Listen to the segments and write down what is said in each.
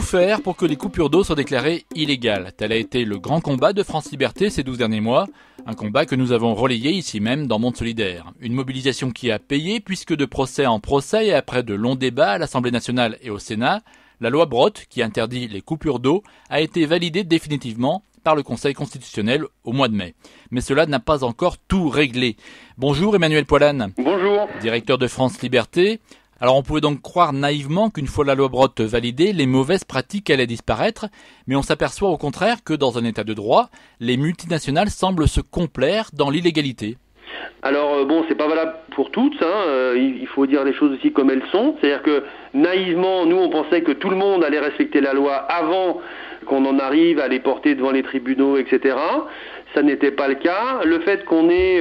faire pour que les coupures d'eau soient déclarées illégales. Tel a été le grand combat de France Liberté ces 12 derniers mois. Un combat que nous avons relayé ici même dans Monde Solidaire. Une mobilisation qui a payé puisque de procès en procès et après de longs débats à l'Assemblée nationale et au Sénat, la loi Brottes, qui interdit les coupures d'eau, a été validée définitivement par le Conseil constitutionnel au mois de mai. Mais cela n'a pas encore tout réglé. Bonjour Emmanuel Poilane. Bonjour. Directeur de France Liberté. Alors on pouvait donc croire naïvement qu'une fois la loi Brottes validée, les mauvaises pratiques allaient disparaître, mais on s'aperçoit au contraire que dans un état de droit, les multinationales semblent se complaire dans l'illégalité. Alors c'est pas valable pour toutes, il faut dire les choses aussi comme elles sont, c'est-à-dire que naïvement, nous on pensait que tout le monde allait respecter la loi avant qu'on en arrive à les porter devant les tribunaux, etc. Ça n'était pas le cas. Le fait qu'on ait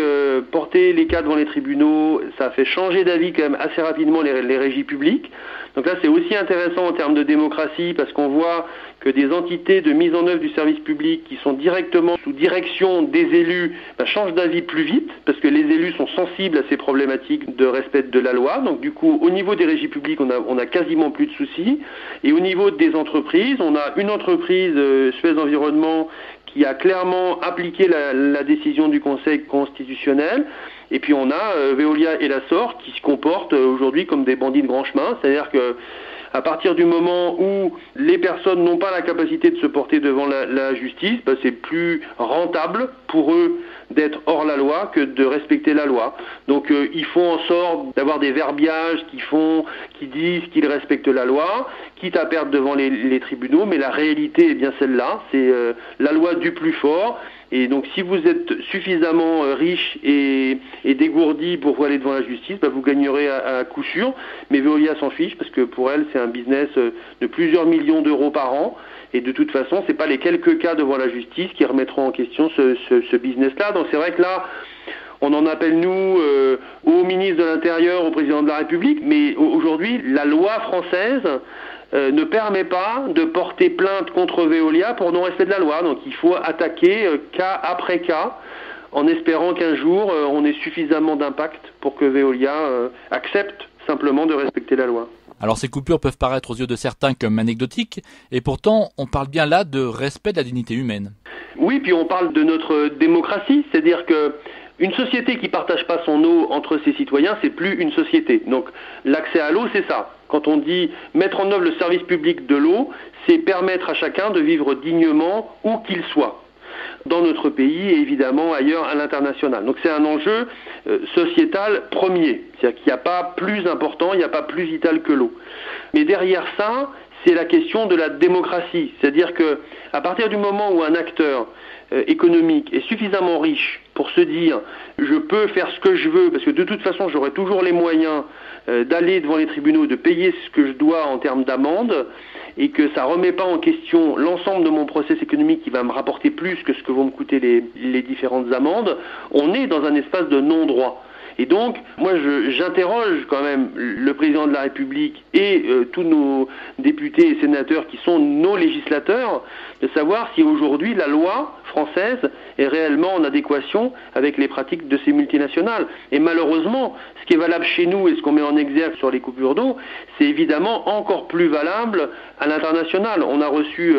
porté les cas devant les tribunaux, ça a fait changer d'avis quand même assez rapidement les régies publiques. Donc là, c'est aussi intéressant en termes de démocratie parce qu'on voit que des entités de mise en œuvre du service public qui sont directement sous direction des élus changent d'avis plus vite parce que les élus sont sensibles à ces problématiques de respect de la loi. Donc du coup, au niveau des régies publiques, on a quasiment plus de soucis. Et au niveau des entreprises, on a une entreprise, Suez Environnement, qui a clairement appliqué la décision du Conseil constitutionnel. Et puis on a Veolia et l'Assor qui se comportent aujourd'hui comme des bandits de grand chemin. C'est-à-dire que à partir du moment où les personnes n'ont pas la capacité de se porter devant la justice, c'est plus rentable pour eux d'être hors la loi que de respecter la loi. Donc ils font en sorte d'avoir des verbiages qui disent qu'ils respectent la loi, quitte à perdre devant les tribunaux, mais la réalité est bien celle-là, c'est la loi du plus fort. Et donc si vous êtes suffisamment riche et dégourdi pour aller devant la justice, vous gagnerez à coup sûr. Mais Veolia s'en fiche parce que pour elle c'est un business de plusieurs millions d'euros par an. Et de toute façon, c'est pas les quelques cas devant la justice qui remettront en question ce business-là. Donc c'est vrai que là, on en appelle nous au ministre de l'Intérieur, au président de la République. Mais aujourd'hui, la loi française ne permet pas de porter plainte contre Veolia pour non-respect de la loi. Donc il faut attaquer cas après cas en espérant qu'un jour on ait suffisamment d'impact pour que Veolia accepte simplement de respecter la loi. Alors ces coupures peuvent paraître aux yeux de certains comme anecdotiques, et pourtant on parle bien là de respect de la dignité humaine. Oui, puis on parle de notre démocratie, c'est-à-dire que une société qui ne partage pas son eau entre ses citoyens, c'est plus une société. Donc l'accès à l'eau, c'est ça. Quand on dit mettre en œuvre le service public de l'eau, c'est permettre à chacun de vivre dignement où qu'il soit, dans notre pays et évidemment ailleurs à l'international. Donc c'est un enjeu sociétal premier, c'est-à-dire qu'il n'y a pas plus important, il n'y a pas plus vital que l'eau. Mais derrière ça, c'est la question de la démocratie, c'est-à-dire que à partir du moment où un acteur économique est suffisamment riche pour se dire je peux faire ce que je veux parce que de toute façon j'aurai toujours les moyens d'aller devant les tribunaux, de payer ce que je dois en termes d'amende et que ça remet pas en question l'ensemble de mon process économique qui va me rapporter plus que ce que vont me coûter les différentes amendes, on est dans un espace de non-droit. Et donc, moi, j'interroge quand même le président de la République et tous nos députés et sénateurs qui sont nos législateurs, de savoir si aujourd'hui la loi française est réellement en adéquation avec les pratiques de ces multinationales. Et malheureusement, ce qui est valable chez nous et ce qu'on met en exergue sur les coupures d'eau, c'est évidemment encore plus valable à l'international. On a reçu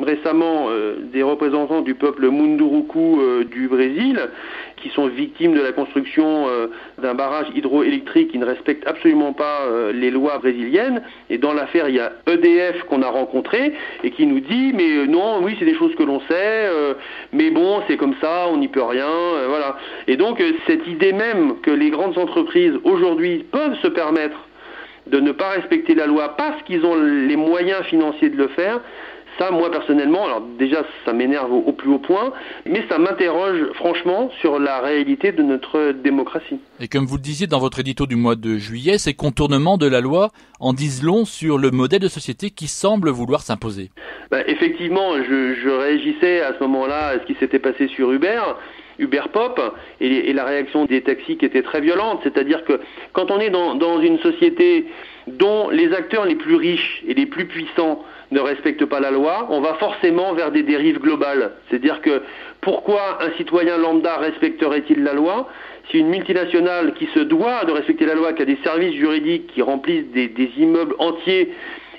récemment des représentants du peuple Munduruku du Brésil qui sont victimes de la construction d'un barrage hydroélectrique qui ne respecte absolument pas les lois brésiliennes. Et dans l'affaire, il y a EDF qu'on a rencontré et qui nous dit mais non, oui, c'est des choses que l'on sait, mais bon, c'est comme ça, on n'y peut rien, voilà. Et donc cette idée même que les grandes entreprises aujourd'hui peuvent se permettre de ne pas respecter la loi parce qu'ils ont les moyens financiers de le faire, ça, moi personnellement, alors déjà ça m'énerve au plus haut point, mais ça m'interroge franchement sur la réalité de notre démocratie. Et comme vous le disiez dans votre édito du mois de juillet, ces contournements de la loi en disent long sur le modèle de société qui semble vouloir s'imposer. Effectivement, je réagissais à ce moment-là à ce qui s'était passé sur Uber Pop et la réaction des taxis qui était très violente, c'est-à-dire que quand on est dans une société dont les acteurs les plus riches et les plus puissants ne respectent pas la loi, on va forcément vers des dérives globales. C'est-à-dire que pourquoi un citoyen lambda respecterait-il la loi si une multinationale qui se doit de respecter la loi, qui a des services juridiques qui remplissent des immeubles entiers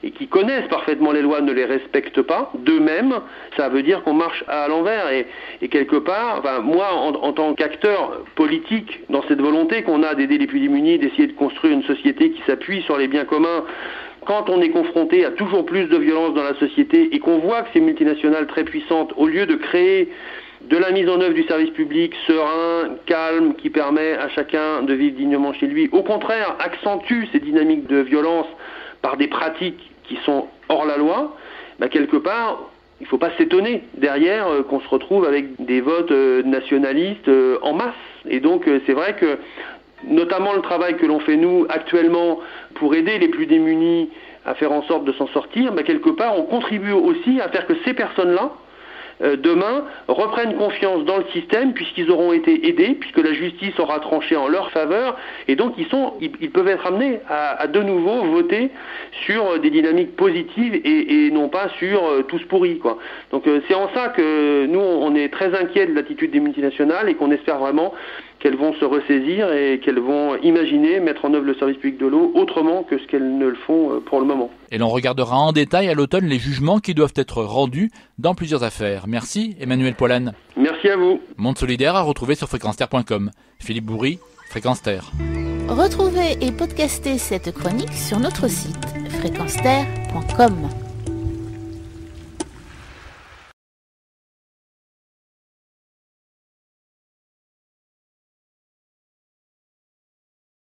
et qui connaissent parfaitement les lois ne les respectent pas d'eux-mêmes, ça veut dire qu'on marche à l'envers. Et quelque part, moi, en tant qu'acteur politique, dans cette volonté qu'on a d'aider les plus démunis, d'essayer de construire une société qui s'appuie sur les biens communs, quand on est confronté à toujours plus de violence dans la société et qu'on voit que ces multinationales très puissantes, au lieu de créer de la mise en œuvre du service public serein, calme, qui permet à chacun de vivre dignement chez lui, au contraire, accentue ces dynamiques de violence par des pratiques qui sont hors la loi, quelque part, il ne faut pas s'étonner derrière qu'on se retrouve avec des votes nationalistes en masse. Et donc c'est vrai que, notamment le travail que l'on fait nous actuellement pour aider les plus démunis à faire en sorte de s'en sortir, quelque part on contribue aussi à faire que ces personnes-là, demain, reprennent confiance dans le système puisqu'ils auront été aidés, puisque la justice aura tranché en leur faveur, et donc ils peuvent être amenés à de nouveau voter sur des dynamiques positives et non pas sur tous pourris, quoi. Donc c'est en ça que nous on est très inquiets de l'attitude des multinationales et qu'on espère vraiment qu'elles vont se ressaisir et qu'elles vont imaginer mettre en œuvre le service public de l'eau autrement que ce qu'elles ne le font pour le moment. Et l'on regardera en détail à l'automne les jugements qui doivent être rendus dans plusieurs affaires. Merci Emmanuel Poilane. Merci à vous. Monde solidaire à retrouver sur fréquenceterre.com. Philippe Bourri, Fréquence Terre. Retrouvez et podcastez cette chronique sur notre site fréquenceterre.com.